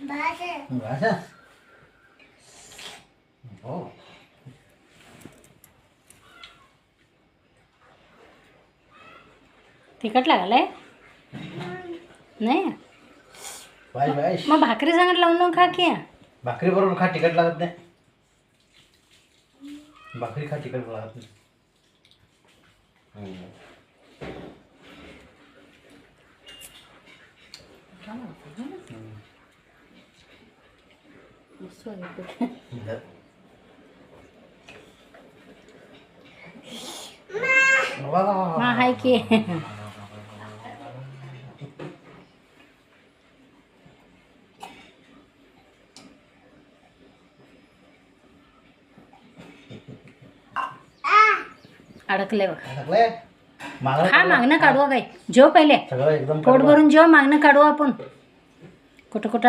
भाषा हो तिखट लागलंय नाही बाय बाय मग भाकरी सांगत लावून खा की भाकरी बरोबर खा तिखट लागत नाही भाकरी खा तिखट लागत नाही हाय की अडकले बघ हा मागणं काढू काय जेव पहिले सगळं एकदम पोट भरून जेव मागणं काढू आपण कुठं कुठं